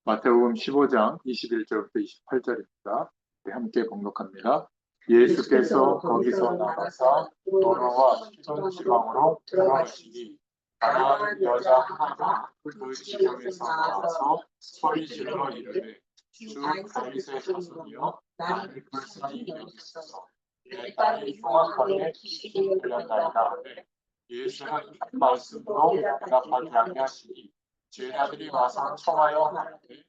마태복음 15장 21절부터 28절입니다. 함께 봉독합니다. 예수께서 거기서 나가사 도로와 시돈 지방으로 들어가시니 가나안 여자 하나가 그 지경에서 나와서 소리 질러 이르되 주 다윗의 자손이여 나를 불쌍히 여기소서 내 딸이 흉악하게 귀신이 들렸나이다 하되 예수는 한 말씀도 대답하지 아니하시니 제자들이 와서 청하여 하는데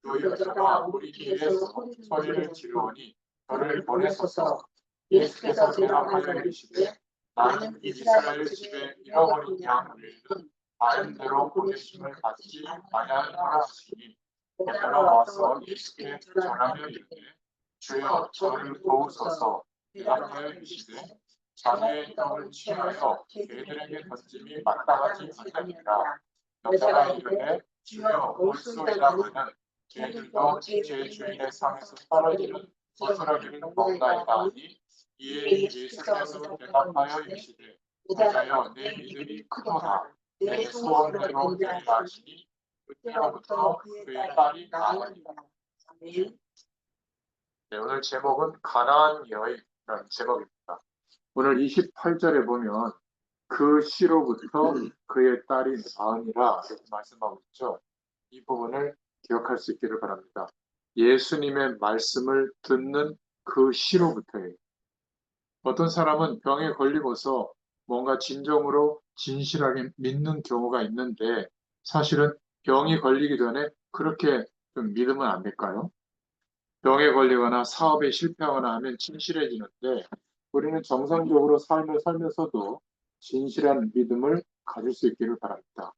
그 여자가 우리 뒤에서 소리를 지르오니 저를 보내소서. 예수께서 대답하여 이르시되 나는 이스라엘 집에 잃어버린 양 외에는 다른 데로 보내심을 받지 아니하노라 하시니 베드로가 와서 예수께 전하며 이르되 주여 저를 도우소서. 대답하여 이르시되 자네의 떡을 취하여 개들에게 던짐이 마땅하지 않느니라. 여자가 이르되 주여 올소이다 하는 개들도 제 주인의 상에서 떨어지는 거스러기를 먹나이다 하니 이에 예수께서 대답하여 이르시되 여자여 내 믿음이 크도다. 내 소원대로 되리라 하시니 그때로부터 그의 딸이 나으니라. 네, 오늘 제목은 가나안 여인이라는 제목입니다. 오늘 28절에 보면 그 시로부터 그의 딸이 나으니라 이렇게 말씀하고 있죠. 이 부분을 기억할 수 있기를 바랍니다. 예수님의 말씀을 듣는 그 시로부터예요. 어떤 사람은 병에 걸리고서 뭔가 진정으로 진실하게 믿는 경우가 있는데 사실은 병이 걸리기 전에 그렇게 좀 믿으면 안 될까요? 병에 걸리거나 사업에 실패하거나 하면 진실해지는데 우리는 정상적으로 삶을 살면서도 진실한 믿음을 가질 수 있기를 바랍니다.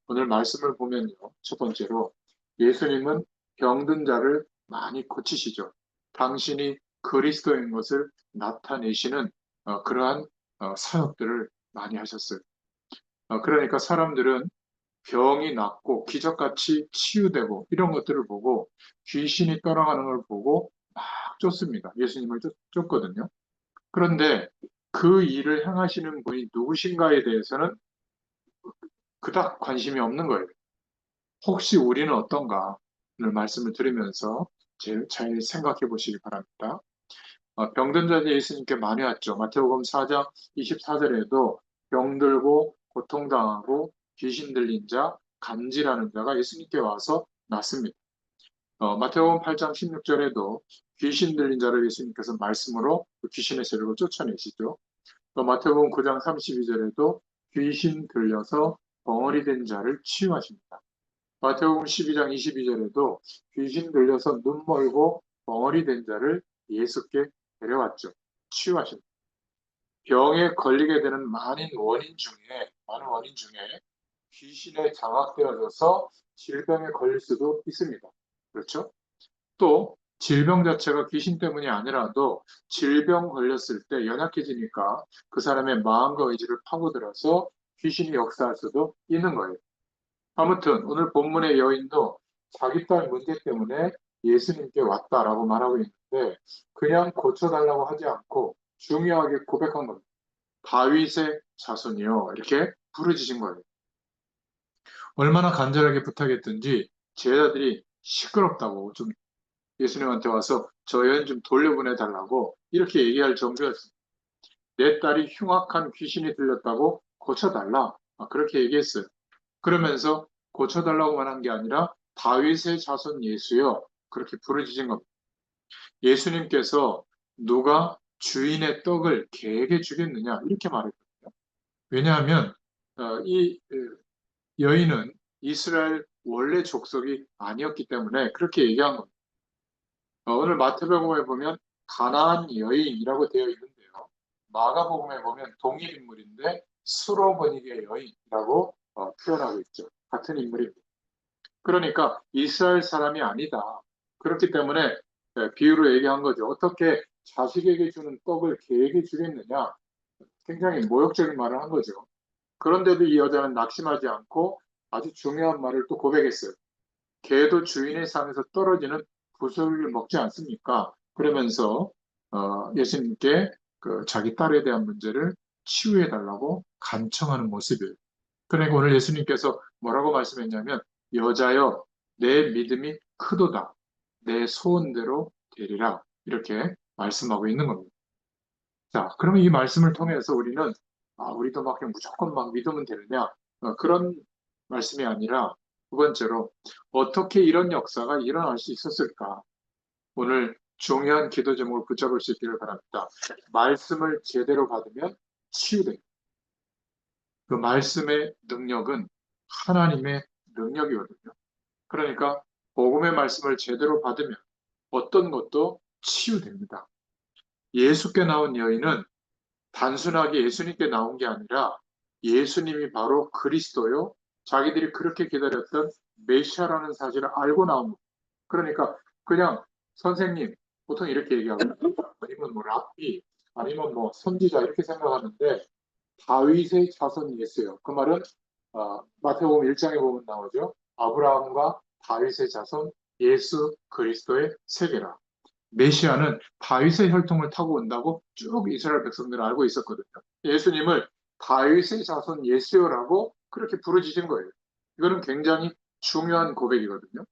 오늘 말씀을 보면요. 첫 번째로 예수님은 병든 자를 많이 고치시죠. 당신이 그리스도인 것을 나타내시는 그러한 사역들을 많이 하셨어요. 그러니까 사람들은 병이 낫고 기적같이 치유되고 이런 것들을 보고 귀신이 떠나가는 걸 보고 막 쫓습니다. 예수님을 쫓거든요. 그런데 그 일을 행하시는 분이 누구신가에 대해서는 그닥 관심이 없는 거예요. 혹시 우리는 어떤가? 오늘 말씀을 들으면서 잘 생각해 보시기 바랍니다. 병든 자들이 예수님께 많이 왔죠. 마태복음 4장 24절에도 병들고 고통당하고 귀신 들린 자, 간질하는 자가 예수님께 와서 낫습니다. 마태복음 8장 16절에도 귀신 들린 자를 예수님께서 말씀으로 그 귀신의 세력을 쫓아내시죠. 또 마태복음 9장 32절에도 귀신 들려서 벙어리 된 자를 치유하십니다. 마태복음 12장 22절에도 귀신 들려서 눈 멀고 벙어리 된 자를 예수께 데려왔죠. 치유하십니다. 병에 걸리게 되는 많은 원인 중에 귀신에 장악되어져서 질병에 걸릴 수도 있습니다. 그렇죠? 또 질병 자체가 귀신 때문이 아니라도 질병 걸렸을 때 연약해지니까 그 사람의 마음과 의지를 파고들어서 귀신이 역사할 수도 있는 거예요. 아무튼 오늘 본문의 여인도 자기 딸 문제 때문에 예수님께 왔다라고 말하고 있는데 그냥 고쳐달라고 하지 않고 중요하게 고백한 겁니다. 다윗의 자손이요. 이렇게 부르짖은 거예요. 얼마나 간절하게 부탁했든지 제자들이 시끄럽다고 좀 예수님한테 와서 저 여인 좀 돌려보내달라고 이렇게 얘기할 정도였습니다. 내 딸이 흉악한 귀신이 들렸다고 고쳐달라. 그렇게 얘기했어요. 그러면서 고쳐달라고만 한 게 아니라 다윗의 자손 예수여 그렇게 부르짖은 겁니다. 예수님께서 누가 주인의 떡을 개에게 주겠느냐 이렇게 말했거든요. 왜냐하면 이 여인은 이스라엘 원래 족속이 아니었기 때문에 그렇게 얘기한 겁니다. 오늘 마태복음에 보면 가나안 여인이라고 되어 있는데요. 마가복음에 보면 동일 인물인데 수로버니게 여인이라고 표현하고 있죠. 같은 인물입니다. 그러니까 이스라엘 사람이 아니다. 그렇기 때문에 비유로 얘기한 거죠. 어떻게 자식에게 주는 떡을 개에게 주겠느냐. 굉장히 모욕적인 말을 한 거죠. 그런데도 이 여자는 낙심하지 않고 아주 중요한 말을 또 고백했어요. 개도 주인의 상에서 떨어지는 부스러기를 먹지 않습니까? 그러면서 예수님께 그 자기 딸에 대한 문제를 치유해 달라고 간청하는 모습이에요. 그러니까 오늘 예수님께서 뭐라고 말씀했냐면 여자여 내 믿음이 크도다. 내 소원대로 되리라. 이렇게 말씀하고 있는 겁니다. 자, 그러면 이 말씀을 통해서 우리는 우리도 막 그냥 무조건 막 믿으면 되느냐? 그런 말씀이 아니라 두 번째로 어떻게 이런 역사가 일어날 수 있었을까? 오늘 중요한 기도 제목을 붙잡을 수 있기를 바랍니다. 말씀을 제대로 받으면 치유됩니다. 그 말씀의 능력은 하나님의 능력이거든요. 그러니까 복음의 말씀을 제대로 받으면 어떤 것도 치유됩니다. 예수께 나온 여인은 단순하게 예수님께 나온 게 아니라 예수님이 바로 그리스도요. 자기들이 그렇게 기다렸던 메시아라는 사실을 알고 나온 겁니다. 그러니까 그냥 선생님, 보통 이렇게 얘기하고 아니면 뭐 랍비, 아니면 뭐 선지자 이렇게 생각하는데 다윗의 자손이 예수예요. 그 말은 마태복음 1장에 보면 나오죠. 아브라함과 다윗의 자손 예수 그리스도의 세계라. 메시아는 다윗의 혈통을 타고 온다고 쭉 이스라엘 백성들은 알고 있었거든요. 예수님을 다윗의 자손 예수여라고 그렇게 부르짖은 거예요. 이거는 굉장히 중요한 고백이거든요.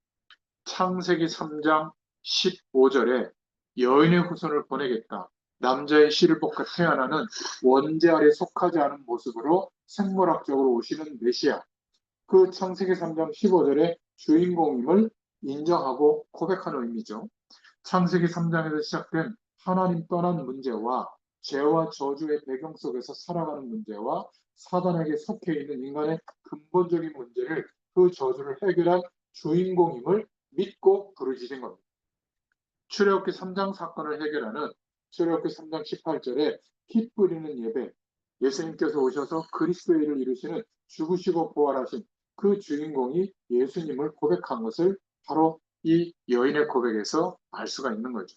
창세기 3장 15절에 여인의 후손을 보내겠다. 남자의 씨를 뽑고 태어나는 원죄 아래 속하지 않은 모습으로 생물학적으로 오시는 메시아. 그 창세기 3장 15절의 주인공임을 인정하고 고백하는 의미죠. 창세기 3장에서 시작된 하나님 떠난 문제와 죄와 저주의 배경 속에서 살아가는 문제와 사단에게 속해 있는 인간의 근본적인 문제를 그 저주를 해결한 주인공임을 믿고 부르짖은 겁니다. 출애굽기 3장 사건을 해결하는 출애굽기 3장 18절에 피 뿌리는 예배, 예수님께서 오셔서 그리스도의 일을 이루시는 죽으시고 부활하신 그 주인공이 예수님을 고백한 것을 바로 이 여인의 고백에서 알 수가 있는 거죠.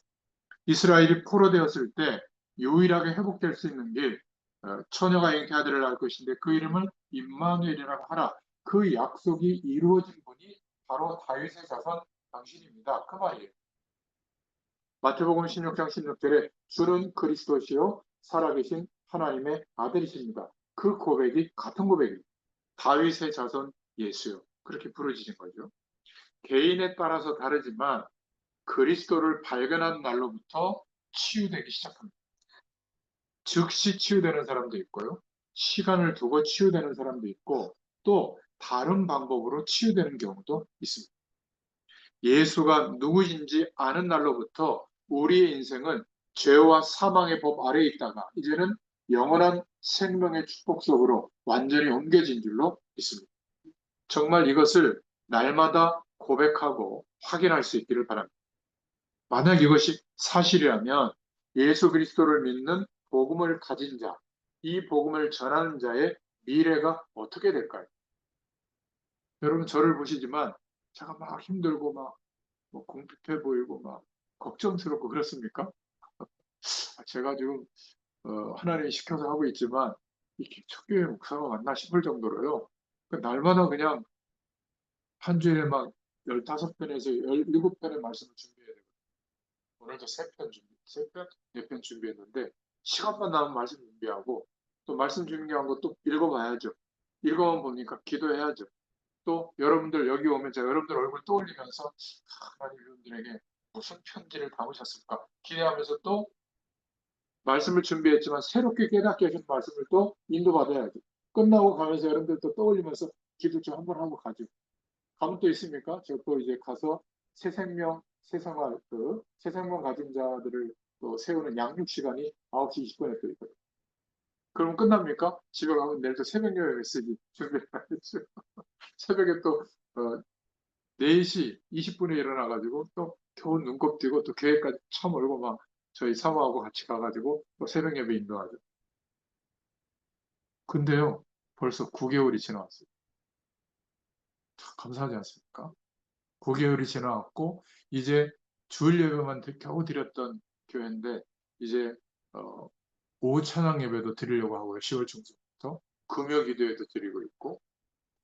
이스라엘이 포로되었을 때 유일하게 회복될 수 있는 길, 처녀가 잉태아들을 낳을 것인데 그 이름을 임마누엘이라고 하라. 그 약속이 이루어진 분이 바로 다윗의 자손 당신입니다. 그 말이에요. 마태복음 16장 16절에 주는 그리스도시요 살아계신 하나님의 아들이십니다. 그 고백이 같은 고백이에요. 다윗의 자손 예수요. 그렇게 부르짖은 거죠. 개인에 따라서 다르지만 그리스도를 발견한 날로부터 치유되기 시작합니다. 즉시 치유되는 사람도 있고요. 시간을 두고 치유되는 사람도 있고 또 다른 방법으로 치유되는 경우도 있습니다. 예수가 누구신지 아는 날로부터 우리의 인생은 죄와 사망의 법 아래에 있다가 이제는 영원한 생명의 축복 속으로 완전히 옮겨진 줄로 믿습니다. 정말 이것을 날마다 고백하고 확인할 수 있기를 바랍니다. 만약 이것이 사실이라면 예수 그리스도를 믿는 복음을 가진 자, 이 복음을 전하는 자의 미래가 어떻게 될까요? 여러분 저를 보시지만 제가 막 힘들고 뭐 궁핍해 보이고 막 걱정스럽고 그렇습니까? 제가 지금 하나님이 시켜서 하고 있지만 이렇게 초교회 목사가 맞나 싶을 정도로요. 날마다 그냥 한 주일에 막 15편에서 17편의 말씀을 준비해야 되거든요. 오늘도 3편 준비, 3편, 4편 준비했는데 시간만 나면 말씀 준비하고 또 말씀 준비한 거 또 읽어봐야죠. 읽어만 보니까 기도해야죠. 또 여러분들 여기 오면 제가 여러분들 얼굴 떠올리면서 하나님 여러분들에게 무슨 편지를 담으셨을까 기대하면서 또 말씀을 준비했지만 새롭게 깨닫게 해준 말씀을 또 인도받아야죠. 끝나고 가면서 여러분들 또 떠올리면서 기도 좀 한번 하고 가죠. 가면 또 있습니까? 저 또 이제 가서 새 생명, 새 생활, 새 생명 가진 자들을 또 세우는 양육 시간이 9시 20분에 또 있거든요. 그럼 끝납니까? 집에 가면 내일 또 새벽 예배 메시지 준비해야죠. 새벽에 또 4시 20분에 일어나가지고 또 겨우 눈곱 뜨고 또 교회까지 차 몰고 막 저희 사모하고 같이 가가지고 또 새벽 예배 인도하죠. 근데요, 벌써 9개월이 지나왔어요. 감사하지 않습니까? 9개월이 지나왔고, 이제 주일 예배만 겨우 드렸던 교회인데, 이제, 오후 찬양 예배도 드리려고 하고요. 10월 중순부터. 금요 기도회도 드리고 있고,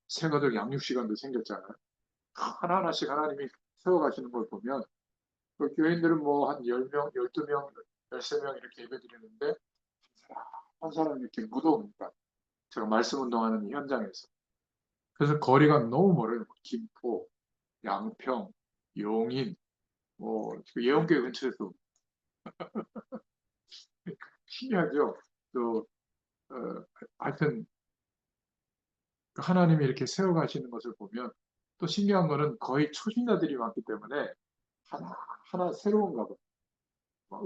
새가족 양육 시간도 생겼잖아요. 하나하나씩 하나님이 세워가시는 걸 보면, 그 교인들은 뭐 한 10명, 12명, 13명 이렇게 예배 드리는데, 한 사람 이렇게 묻어옵니다. 제가 말씀 운동하는 이 현장에서. 그래서 거리가 너무 멀어요. 김포, 양평, 용인, 예원교회 근처에서 신기하죠. 또 하여튼 하나님이 이렇게 세워가시는 것을 보면 또 신기한 거는 거의 초신자들이 많기 때문에 하나 하나 새로운가 봐.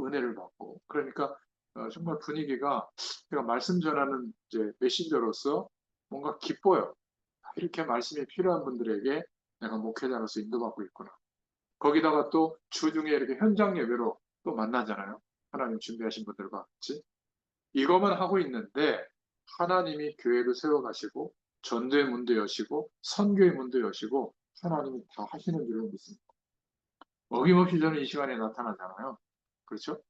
은혜를 받고 그러니까 정말 분위기가 제가 말씀 전하는 이제 메신저로서 뭔가 기뻐요. 이렇게 말씀이 필요한 분들에게 내가 목회자로서 인도받고 있구나. 거기다가 또 주중에 이렇게 현장 예배로 또 만나잖아요. 하나님 준비하신 분들과 같이. 이것만 하고 있는데 하나님이 교회를 세워가시고 전도의 문도 여시고 선교의 문도 여시고 하나님이 다 하시는 줄로 믿습니다. 어김없이 저는 이 시간에 나타나잖아요. 그렇죠?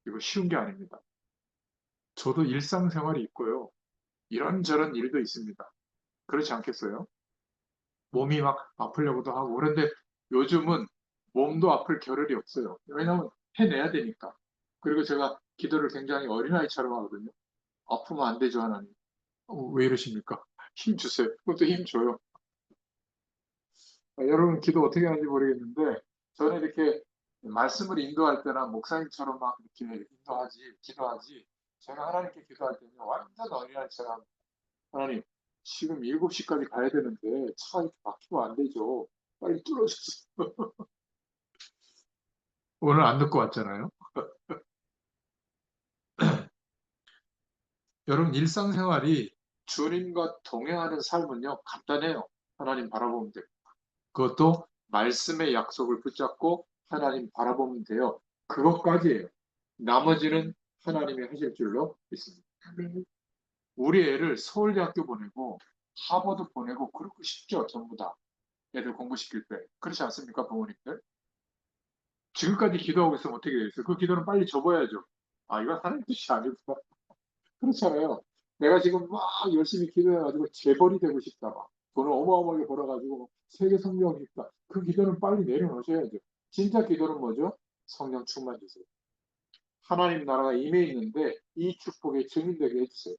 이거 쉬운 게 아닙니다. 저도 일상생활이 있고요. 이런저런 일도 있습니다. 그렇지 않겠어요? 몸이 막 아프려고도 하고 그런데 요즘은 몸도 아플 겨를이 없어요. 왜냐하면 해내야 되니까. 그리고 제가 기도를 굉장히 어린아이처럼 하거든요. 아프면 안 되죠, 하나님. 왜 이러십니까? 힘 주세요. 그것도 힘 줘요. 여러분 기도 어떻게 하는지 모르겠는데 저는 이렇게 말씀을 인도할 때나 목사님처럼 막 이렇게 인도하지, 기도하지 제가 하나님께 기도할 때는 완전 어린아이처럼 하나님 지금 7시까지 가야 되는데 차 이렇게 막히면 안 되죠. 빨리 뚫어주세요. 오늘 안 듣고 왔잖아요. 여러분 일상생활이 주님과 동행하는 삶은요 간단해요. 하나님 바라보면 돼요. 그것도 말씀의 약속을 붙잡고 하나님 바라보면 돼요. 그것까지예요. 나머지는 하나님이 하실 줄로 믿습니다. 우리 애를 서울대학교 보내고 하버드 보내고 그렇고 싶죠, 전부 다. 애들 공부시킬 때. 그렇지 않습니까, 부모님들? 지금까지 기도하고 있으면 어떻게 되겠어요? 그 기도는 빨리 접어야죠. 아, 이건 하나님 뜻이 아니구나. 그렇잖아요. 내가 지금 막 열심히 기도해가지고 재벌이 되고 싶다. 막 돈을 어마어마하게 벌어가지고 세계 성령 싶다. 그 기도는 빨리 내려놓으셔야죠. 진짜 기도는 뭐죠? 성령 충만 주세요. 하나님 나라가 임해 있는데 이 축복의 증인되게 해주세요.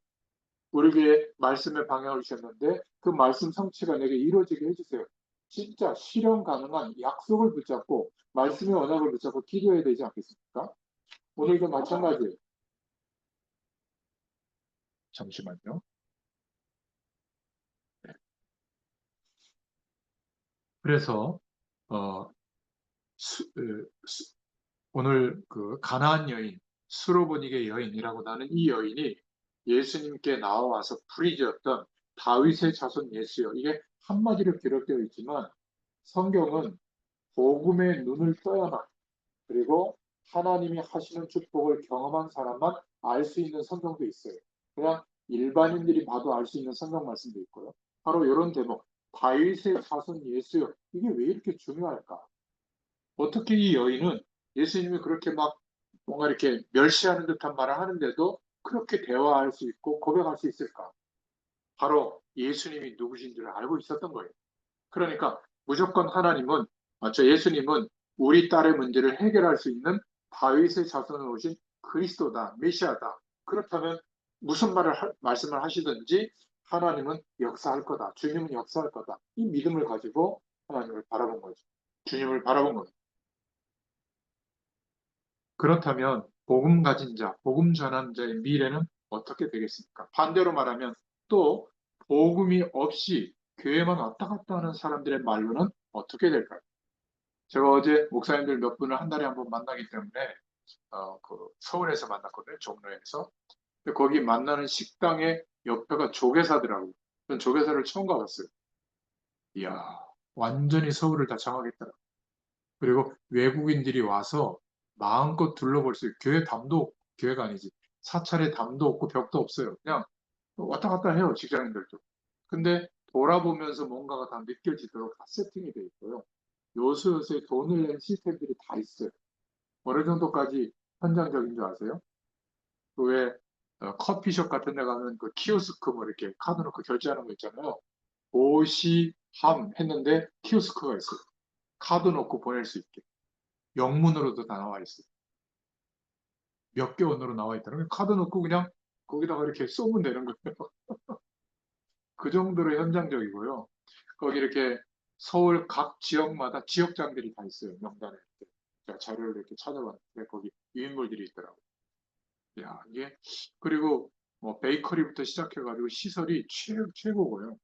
우리에게 말씀의 방향을 주셨는데 그 말씀 성취가 내게 이루어지게 해주세요. 진짜 실현 가능한 약속을 붙잡고 말씀의 언약을 붙잡고 기도해야 되지 않겠습니까? 오늘도 마찬가지예요. 잠시만요. 그래서 어, 수- 어, 수- 오늘 그 가나안 여인, 수로보니게 여인이라고 나는 이 여인이 예수님께 나와서 부르짖었던 다윗의 자손 예수요. 이게 한마디로 기록되어 있지만 성경은 복음의 눈을 떠야만 그리고 하나님이 하시는 축복을 경험한 사람만 알 수 있는 성경도 있어요. 그냥 일반인들이 봐도 알 수 있는 성경 말씀도 있고요. 바로 이런 대목, 다윗의 자손 예수요. 이게 왜 이렇게 중요할까? 어떻게 이 여인은 예수님이 그렇게 막 뭔가 이렇게 멸시하는 듯한 말을 하는데도 그렇게 대화할 수 있고 고백할 수 있을까? 바로 예수님이 누구신 줄 알고 있었던 거예요. 그러니까 무조건 하나님은, 예수님은 우리 딸의 문제를 해결할 수 있는 다윗의 자손으로 오신 그리스도다, 메시아다. 그렇다면 무슨 말씀을 하시든지 하나님은 역사할 거다. 주님은 역사할 거다. 이 믿음을 가지고 하나님을 바라본 거죠. 주님을 바라본 거죠. 그렇다면 복음 가진 자, 복음 전한 자의 미래는 어떻게 되겠습니까? 반대로 말하면 또 복음이 없이 교회만 왔다 갔다 하는 사람들의 말로는 어떻게 될까요? 제가 어제 목사님들 몇 분을 한 달에 한 번 만나기 때문에 서울에서 만났거든요. 종로에서. 근데 거기 만나는 식당의 옆에가 조개사더라고요. 전 조개사를 처음 가봤어요. 이야, 완전히 서울을 다 장악했다. 그리고 외국인들이 와서 마음껏 둘러볼 수 있고 교회 담도 교회가 아니지 사찰에 담도 없고 벽도 없어요. 그냥 왔다 갔다 해요 직장인들도. 근데 돌아보면서 뭔가가 다 느껴지도록 다 세팅이 돼 있고요. 요새 돈을 낸 시스템들이 다 있어요. 어느 정도까지 현장적인 줄 아세요? 그왜 커피숍 같은 데 가면 그 키오스크 뭐 이렇게 카드 넣고 결제하는 거 있잖아요. 오시함 했는데 키오스크가 있어요. 카드 넣고 보낼 수 있게. 영문으로도 다 나와 있어요. 몇 개 언어로 나와 있다는 거 카드 넣고 그냥 거기다가 이렇게 쏘면 되는 거예요. 그 정도로 현장적이고요. 거기 이렇게 서울 각 지역마다 지역장들이 다 있어요. 명단에. 제가 자료를 이렇게 찾아봤는데 거기 유인물들이 있더라고요. 야, 이게 그리고 뭐 베이커리부터 시작해가지고 시설이 최고고요.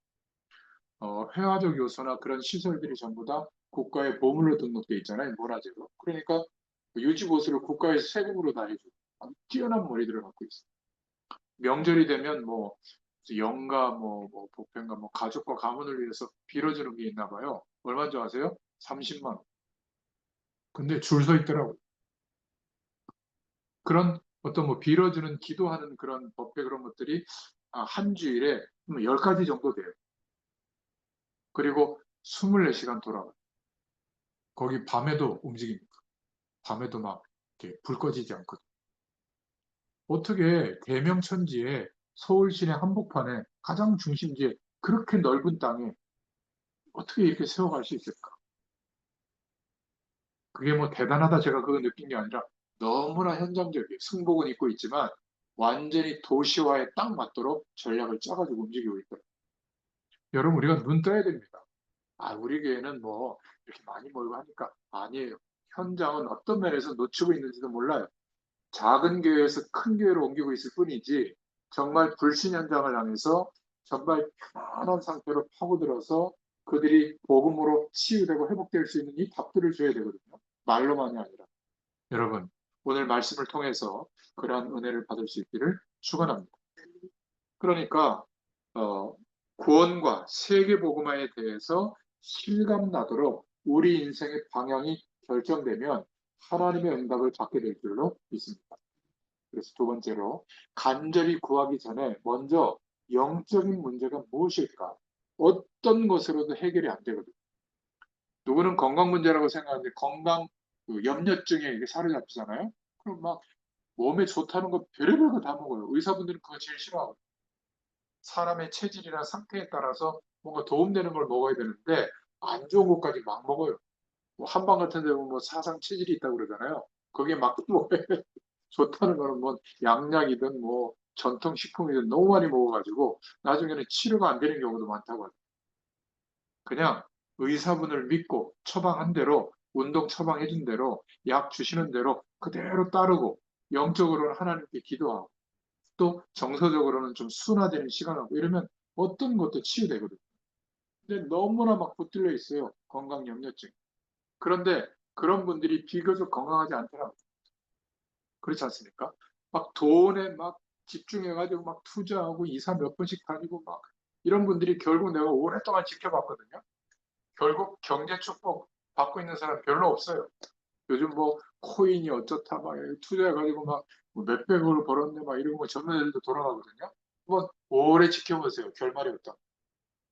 회화적 요소나 그런 시설들이 전부 다 국가의 보물로 등록돼 있잖아요. 문화재로. 그러니까 그 유지보수를 국가에서 세금으로 다 해주고 아주 뛰어난 머리들을 갖고 있어요. 명절이 되면 뭐 영가 뭐 복편가 뭐 가족과 가문을 위해서 빌어주는 게 있나 봐요. 얼마인 줄 아세요? 30만 원. 근데 줄 서 있더라고요. 그런 어떤 뭐 빌어주는 기도하는 그런 법회 그런 것들이 한 주일에 10가지 정도 돼요. 그리고 24시간 돌아가요. 거기 밤에도 움직입니다. 밤에도 막 이렇게 불 꺼지지 않거든요. 어떻게 대명천지에 서울 시내 한복판에 가장 중심지에 그렇게 넓은 땅에 어떻게 이렇게 세워갈 수 있을까? 그게 뭐 대단하다 제가 그거 느낀 게 아니라 너무나 현장적이에요. 승복은 입고 있지만 완전히 도시화에 딱 맞도록 전략을 짜가지고 움직이고 있더라고요. 여러분 우리가 눈 떠야 됩니다. 우리 교회는 뭐 이렇게 많이 모이고 하니까 아니에요. 현장은 어떤 면에서 놓치고 있는지도 몰라요. 작은 교회에서 큰 교회로 옮기고 있을 뿐이지 정말 불신 현장을 향해서 정말 편안한 상태로 파고들어서 그들이 복음으로 치유되고 회복될 수 있는 이 답들을 줘야 되거든요. 말로만이 아니라. 여러분, 오늘 말씀을 통해서 그러한 은혜를 받을 수 있기를 축원합니다. 그러니까 구원과 세계 복음화에 대해서 실감 나도록 우리 인생의 방향이 결정되면 하나님의 응답을 받게 될 줄로 믿습니다. 그래서 두 번째로 간절히 구하기 전에 먼저 영적인 문제가 무엇일까? 어떤 것으로도 해결이 안 되거든요. 누구는 건강 문제라고 생각하는데 건강 그 염려증에 이게 사로잡히잖아요. 그럼 막 몸에 좋다는 거 별의별 거 다 먹어요. 의사분들은 그거 제일 싫어하고 사람의 체질이나 상태에 따라서 뭔가 도움되는 걸 먹어야 되는데 안 좋은 것까지 막 먹어요. 뭐 한방 같은 데 보면 뭐 사상 체질이 있다고 그러잖아요. 거기에 막 먹어요. 좋다는 거는 뭐 양약이든 뭐 전통식품이든 너무 많이 먹어가지고 나중에는 치료가 안 되는 경우도 많다고 하죠. 그냥 의사분을 믿고 처방한 대로 운동 처방해준 대로 약 주시는 대로 그대로 따르고 영적으로는 하나님께 기도하고 또 정서적으로는 좀 순화되는 시간을 하고 이러면 어떤 것도 치유되거든요. 근데 너무나 막 붙들려 있어요. 건강 염려증. 그런데 그런 분들이 비교적 건강하지 않더라고요. 그렇지 않습니까? 막 돈에 막 집중해가지고 막 투자하고 이사 몇 번씩 다니고 막 이런 분들이 결국 내가 오랫동안 지켜봤거든요. 결국 경제 축복 받고 있는 사람 별로 없어요. 요즘 뭐 코인이 어쩌다 막 투자해가지고 막 몇백억을 벌었네 막 이러고 젊은 애들도 돌아가거든요. 한번 오래 지켜보세요. 결말이 어떤.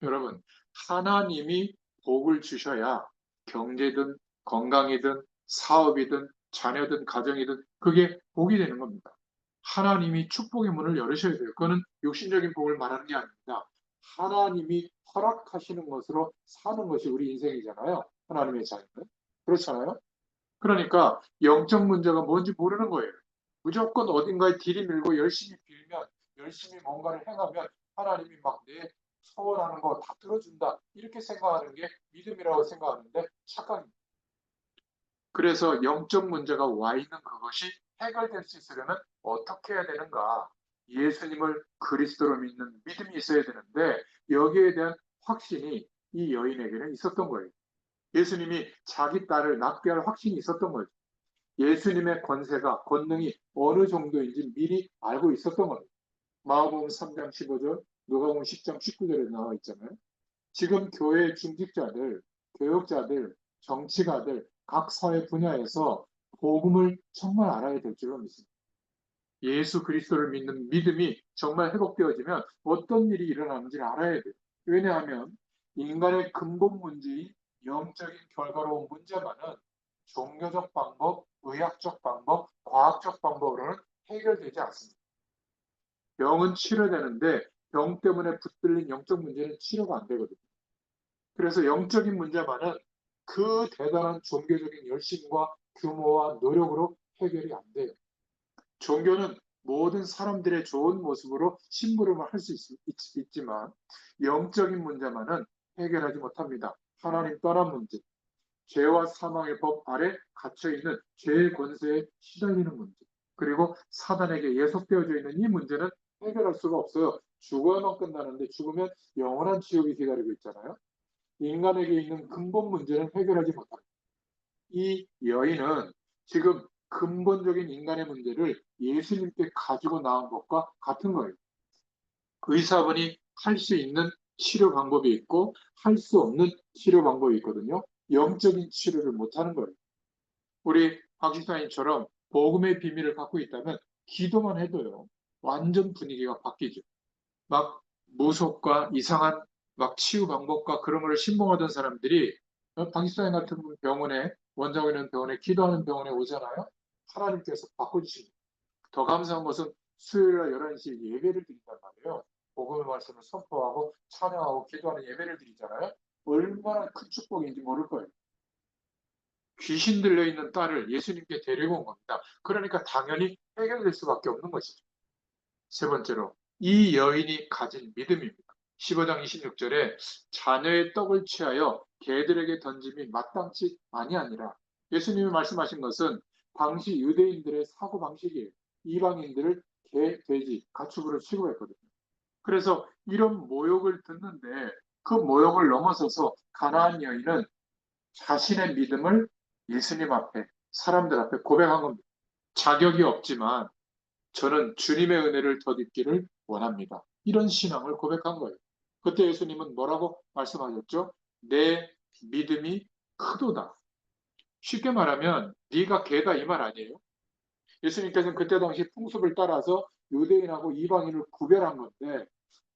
여러분 하나님이 복을 주셔야 경제든 건강이든 사업이든 자녀든 가정이든 그게 복이 되는 겁니다. 하나님이 축복의 문을 열으셔야 돼요. 그거는 육신적인 복을 말하는 게 아닙니다. 하나님이 허락하시는 것으로 사는 것이 우리 인생이잖아요. 하나님의 자녀는. 그렇잖아요. 그러니까 영적 문제가 뭔지 모르는 거예요. 무조건 어딘가에 들이밀고 열심히 빌면 열심히 뭔가를 행하면 하나님이 막 내 소원하는 거 다 들어준다. 이렇게 생각하는 게 믿음이라고 생각하는데 착각입니다. 그래서 영적 문제가 와 있는 그것이 해결될 수 있으려면 어떻게 해야 되는가? 예수님을 그리스도로 믿는 믿음이 있어야 되는데 여기에 대한 확신이 이 여인에게는 있었던 거예요. 예수님이 자기 딸을 낫게 할 확신이 있었던 거죠. 예수님의 권능이 어느 정도인지 미리 알고 있었던 겁니다. 마가복음 3장 15절, 누가복음 10장 19절에 나와 있잖아요. 지금 교회 중직자들, 교역자들, 정치가들, 각 사회 분야에서 복음을 정말 알아야 될 줄로 믿습니다. 예수 그리스도를 믿는 믿음이 정말 회복되어지면 어떤 일이 일어나는지를 알아야 돼요. 왜냐하면 인간의 근본 문제인 영적인 결과로운 문제만은 종교적 방법, 의학적 방법, 과학적 방법으로는 해결되지 않습니다. 병은 치료되는데 병 때문에 붙들린 영적 문제는 치료가 안 되거든요. 그래서 영적인 문제만은 그 대단한 종교적인 열심과 규모와 노력으로 해결이 안 돼요. 종교는 모든 사람들의 좋은 모습으로 심부름을 할 수 있지만 영적인 문제만은 해결하지 못합니다. 하나님 떠난 문제, 죄와 사망의 법 아래 갇혀있는 죄의 권세에 시달리는 문제, 그리고 사단에게 예속되어져 있는 이 문제는 해결할 수가 없어요. 죽어야만 끝나는데 죽으면 영원한 지옥이 기다리고 있잖아요. 인간에게 있는 근본 문제는 해결하지 못합니다. 이 여인은 지금 근본적인 인간의 문제를 예수님께 가지고 나온 것과 같은 거예요. 의사분이 할 수 있는 치료 방법이 있고 할 수 없는 치료 방법이 있거든요. 영적인 치료를 못하는 거예요. 우리 박지사님처럼 복음의 비밀을 갖고 있다면 기도만 해도요. 완전 분위기가 바뀌죠. 막 무속과 이상한 막 치유 방법과 그런 걸 신봉하던 사람들이 박지사님 같은 병원에 원장이 있는 병원에 기도하는 병원에 오잖아요. 하나님께서 바꿔주십니다. 더 감사한 것은 수요일날 11시에 예배를 드린단 말이에요. 복음의 말씀을 선포하고 찬양하고 기도하는 예배를 드리잖아요. 얼마나 큰 축복인지 모를 거예요. 귀신 들려있는 딸을 예수님께 데리고 온 겁니다. 그러니까 당연히 해결될 수밖에 없는 것이죠. 세 번째로 이 여인이 가진 믿음입니다. 15장 26절에 자녀의 떡을 취하여 개들에게 던짐이 마땅치 아니하니라. 예수님이 말씀하신 것은 당시 유대인들의 사고 방식이에요. 이방인들을 개, 돼지, 가축으로 취급했거든요. 그래서 이런 모욕을 듣는데 그 모욕을 넘어서서 가나안 여인은 자신의 믿음을 예수님 앞에, 사람들 앞에 고백한 겁니다. 자격이 없지만 저는 주님의 은혜를 덧입기를 원합니다. 이런 신앙을 고백한 거예요. 그때 예수님은 뭐라고 말씀하셨죠? 내 믿음이 크도다. 쉽게 말하면 네가 개다 이 말 아니에요? 예수님께서는 그때 당시 풍습을 따라서 유대인하고 이방인을 구별한 건데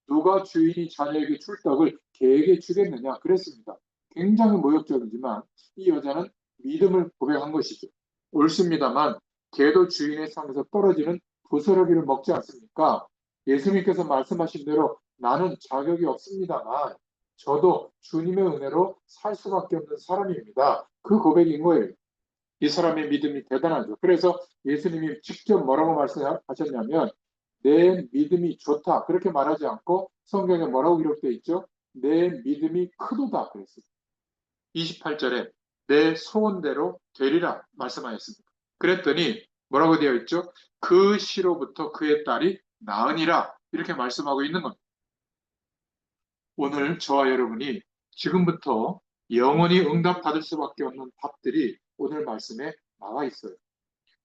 누가 주인이 자녀에게 줄 떡을 개에게 주겠느냐 그랬습니다. 굉장히 모욕적이지만 이 여자는 믿음을 고백한 것이죠. 옳습니다만 개도 주인의 상에서 떨어지는 부스러기를 먹지 않습니까? 예수님께서 말씀하신 대로 나는 자격이 없습니다만 저도 주님의 은혜로 살 수밖에 없는 사람입니다. 그 고백인 거예요. 이 사람의 믿음이 대단하죠. 그래서 예수님이 직접 뭐라고 말씀하셨냐면 내 믿음이 좋다 그렇게 말하지 않고 성경에 뭐라고 기록되어 있죠? 내 믿음이 크도다 그랬어요. 28절에 내 소원대로 되리라 말씀하셨습니다. 그랬더니 뭐라고 되어 있죠? 그 시로부터 그의 딸이 나으니라 이렇게 말씀하고 있는 겁니다. 오늘 저와 여러분이 지금부터 영원히 응답받을 수밖에 없는 답들이 오늘 말씀에 나와 있어요.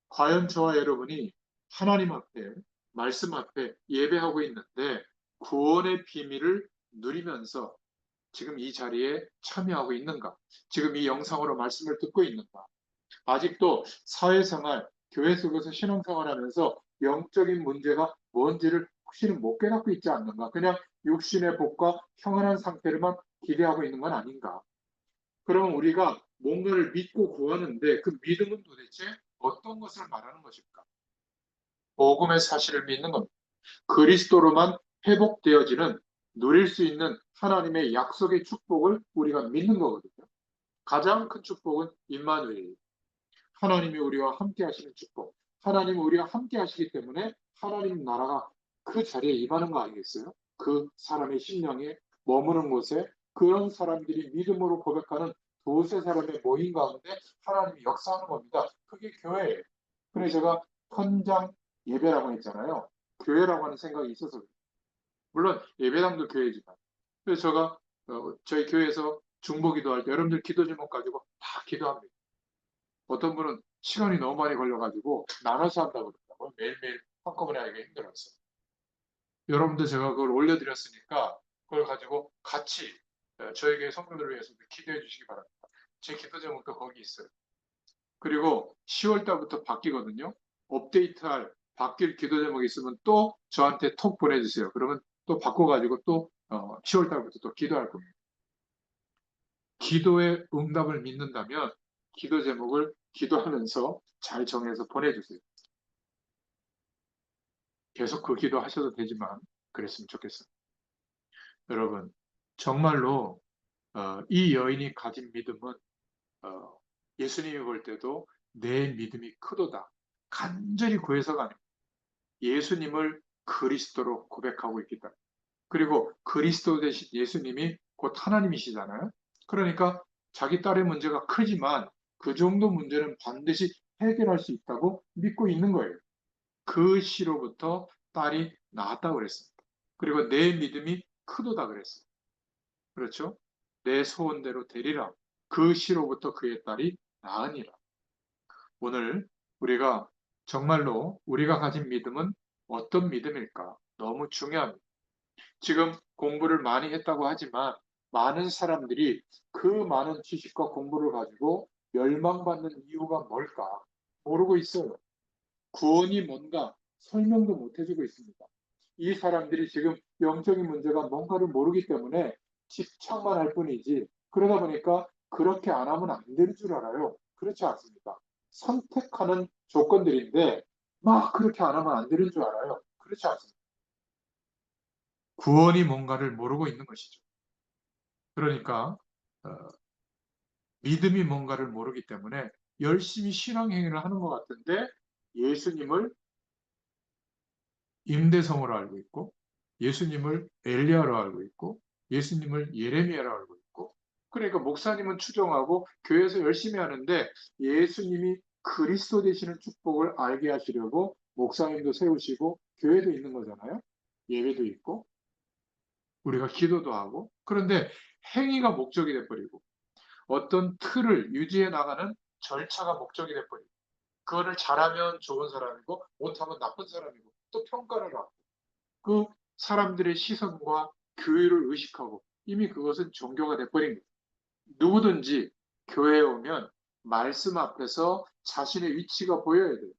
과연 저와 여러분이 하나님 앞에, 말씀 앞에 예배하고 있는데 구원의 비밀을 누리면서 지금 이 자리에 참여하고 있는가? 지금 이 영상으로 말씀을 듣고 있는가? 아직도 사회생활, 교회 속에서 신앙생활하면서 영적인 문제가 뭔지를 혹시는 못 깨닫고 있지 않는가? 그냥 육신의 복과 평안한 상태를만 기대하고 있는 건 아닌가? 그럼 우리가 뭔가를 믿고 구하는데 그 믿음은 도대체 어떤 것을 말하는 것일까? 복음의 사실을 믿는 겁니다. 그리스도로만 회복되어지는 누릴 수 있는 하나님의 약속의 축복을 우리가 믿는 거거든요. 가장 큰 축복은 임마누엘이에요. 하나님이 우리와 함께 하시는 축복. 하나님이 우리와 함께 하시기 때문에 하나님 나라가 그 자리에 임하는 거 아니겠어요? 그 사람의 심령에 머무는 곳에 그런 사람들이 믿음으로 고백하는 두세 사람의 모임 가운데 하나님이 역사하는 겁니다. 그게 교회예요. 그래서 제가 현장 예배라고 했잖아요. 교회라고 하는 생각이 있어서 그래요. 물론 예배당도 교회지만. 그래서 제가 저희 교회에서 중보기도 할 때 여러분들 기도 제목 가지고 다 기도합니다. 어떤 분은 시간이 너무 많이 걸려가지고 나눠서 한다고 그러더라고요. 매일매일 한꺼번에 하기가 힘들었어요. 여러분들 제가 그걸 올려드렸으니까 그걸 가지고 같이 저희 교회 성도들을 위해서도 기도해 주시기 바랍니다. 제 기도 제목도 거기 있어요. 그리고 10월 달부터 바뀌거든요. 업데이트할 바뀔 기도 제목이 있으면 또 저한테 톡 보내주세요. 그러면 또 바꿔가지고 또 10월 달부터 또 기도할 겁니다. 기도의 응답을 믿는다면 기도 제목을 기도하면서 잘 정해서 보내주세요. 계속 그 기도 하셔도 되지만 그랬으면 좋겠어요. 여러분 정말로 이 여인이 가진 믿음은 예수님이 볼 때도 내 믿음이 크도다. 간절히 구해서가 아닙니다. 예수님을 그리스도로 고백하고 있기 때문에. 그리고 그리스도 대신 예수님이 곧 하나님이시잖아요. 그러니까 자기 딸의 문제가 크지만 그 정도 문제는 반드시 해결할 수 있다고 믿고 있는 거예요. 그 시로부터 딸이 나았다고 그랬습니다. 그리고 내 믿음이 크도다 그랬어요. 그렇죠? 내 소원대로 되리라. 그 시로부터 그의 딸이 나으니라. 오늘 우리가 정말로 우리가 가진 믿음은 어떤 믿음일까? 너무 중요합니다. 지금 공부를 많이 했다고 하지만 많은 사람들이 그 많은 지식과 공부를 가지고 멸망받는 이유가 뭘까? 모르고 있어요. 구원이 뭔가 설명도 못 해주고 있습니다. 이 사람들이 지금 영적인 문제가 뭔가를 모르기 때문에 집착만 할 뿐이지 그러다 보니까 그렇게 안 하면 안 되는 줄 알아요. 그렇지 않습니까? 선택하는 조건들인데 막 그렇게 안 하면 안 되는 줄 알아요. 그렇지 않습니까? 구원이 뭔가를 모르고 있는 것이죠. 그러니까 어, 믿음이 뭔가를 모르기 때문에 열심히 신앙행위를 하는 것 같은데 예수님을 임대성으로 알고 있고 예수님을 엘리야로 알고 있고 예수님을 예레미야로 알고 있고 그러니까 목사님은 추종하고 교회에서 열심히 하는데 예수님이 그리스도 되시는 축복을 알게 하시려고 목사님도 세우시고 교회도 있는 거잖아요. 예배도 있고 우리가 기도도 하고 그런데 행위가 목적이 돼버리고 어떤 틀을 유지해 나가는 절차가 목적이 돼버리고 그거를 잘하면 좋은 사람이고 못하면 나쁜 사람이고 또 평가를 하고 그 사람들의 시선과 교회를 의식하고 이미 그것은 종교가 돼버린 거예요. 누구든지 교회에 오면 말씀 앞에서 자신의 위치가 보여야 돼요.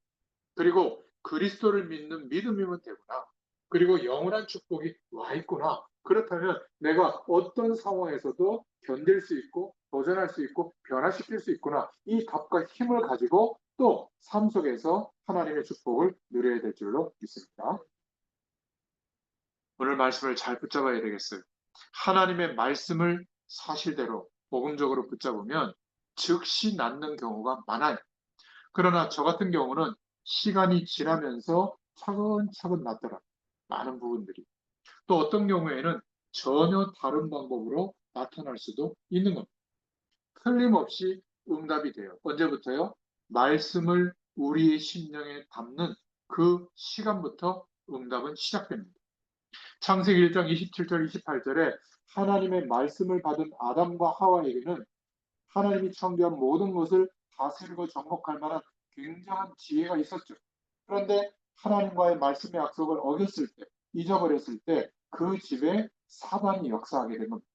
그리고 그리스도를 믿는 믿음이면 되구나. 그리고 영원한 축복이 와 있구나. 그렇다면 내가 어떤 상황에서도 견딜 수 있고 도전할 수 있고 변화시킬 수 있구나. 이 답과 힘을 가지고 또 삶 속에서 하나님의 축복을 누려야 될 줄로 믿습니다. 오늘 말씀을 잘 붙잡아야 되겠어요. 하나님의 말씀을 사실대로 복음적으로 붙잡으면 즉시 낫는 경우가 많아요. 그러나 저 같은 경우는 시간이 지나면서 차근차근 낫더라. 많은 부분들이. 또 어떤 경우에는 전혀 다른 방법으로 나타날 수도 있는 겁니다. 틀림없이 응답이 돼요. 언제부터요? 말씀을 우리의 심령에 담는 그 시간부터 응답은 시작됩니다. 창세기 1장 27절 28절에 하나님의 말씀을 받은 아담과 하와에게는 하나님이 창조한 모든 것을 다스리고 정복할 만한 굉장한 지혜가 있었죠. 그런데 하나님과의 말씀의 약속을 어겼을 때, 잊어버렸을 때 그 집에 사단이 역사하게 된 겁니다.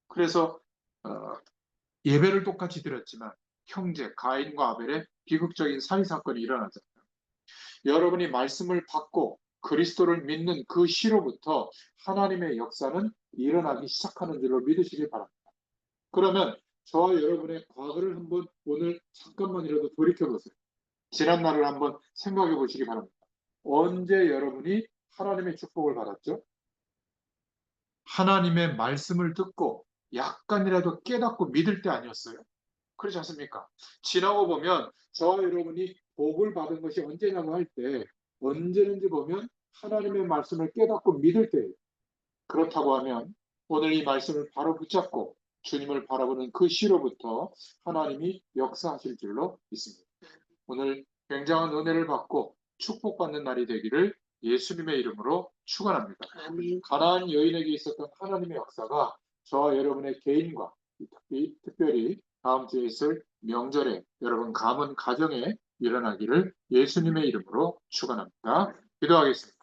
그래서 예배를 똑같이 드렸지만 형제 가인과 아벨의 비극적인 살인 사건이 일어나잖아요. 여러분이 말씀을 받고 그리스도를 믿는 그 시로부터 하나님의 역사는 일어나기 시작하는 줄로 믿으시길 바랍니다. 그러면 저와 여러분의 과거를 한번 오늘 잠깐만이라도 돌이켜보세요. 지난 날을 한번 생각해 보시기 바랍니다. 언제 여러분이 하나님의 축복을 받았죠? 하나님의 말씀을 듣고 약간이라도 깨닫고 믿을 때 아니었어요? 그렇지 않습니까? 지나고 보면 저와 여러분이 복을 받은 것이 언제냐고 할 때 언제든지 보면 하나님의 말씀을 깨닫고 믿을 때예요. 그렇다고 하면 오늘 이 말씀을 바로 붙잡고 주님을 바라보는 그 시로부터 하나님이 역사하실 줄로 믿습니다. 오늘 굉장한 은혜를 받고 축복받는 날이 되기를 예수님의 이름으로 축원합니다. 아멘. 가나안 여인에게 있었던 하나님의 역사가 저와 여러분의 개인과 특별히 다음 주에 있을 명절에 여러분 가문 가정에 일어나기를 예수님의 이름으로 축원합니다. 기도하겠습니다.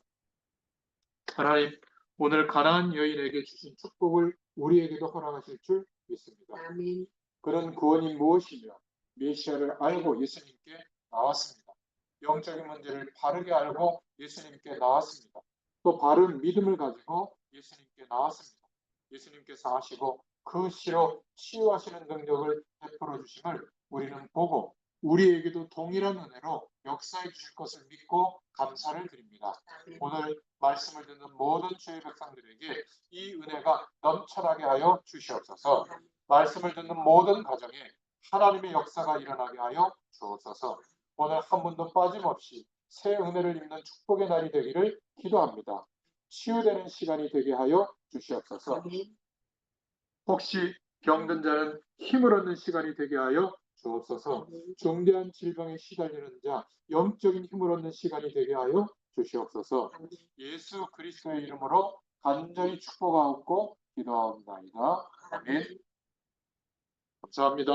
하나님, 오늘 가나안 여인에게 주신 축복을 우리에게도 허락하실 줄 믿습니다. 아멘. 그런 구원이 무엇이며 메시아를 알고 예수님께 나왔습니다. 영적인 문제를 바르게 알고 예수님께 나왔습니다. 또 바른 믿음을 가지고 예수님께 나왔습니다. 예수님께서 하시고 그 시로 치유하시는 능력을 베풀어 주심을 우리는 보고 우리에게도 동일한 은혜로 역사해 주실 것을 믿고 감사를 드립니다. 아멘. 오늘 말씀을 듣는 모든 주의 백성들에게 이 은혜가 넘쳐나게 하여 주시옵소서. 말씀을 듣는 모든 가정에 하나님의 역사가 일어나게 하여 주옵소서. 오늘 한 분도 빠짐없이 새 은혜를 입는 축복의 날이 되기를 기도합니다. 치유되는 시간이 되게 하여 주시옵소서. 혹시 병든 자는 힘을 얻는 시간이 되게 하여 주옵소서. 중대한 질병에 시달리는 자, 영적인 힘을 얻는 시간이 되게 하여 주시옵소서. 예수 그리스도의 이름으로 간절히 축복하옵고 기도하옵나이다. 아멘. 감사합니다.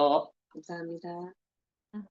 감사합니다.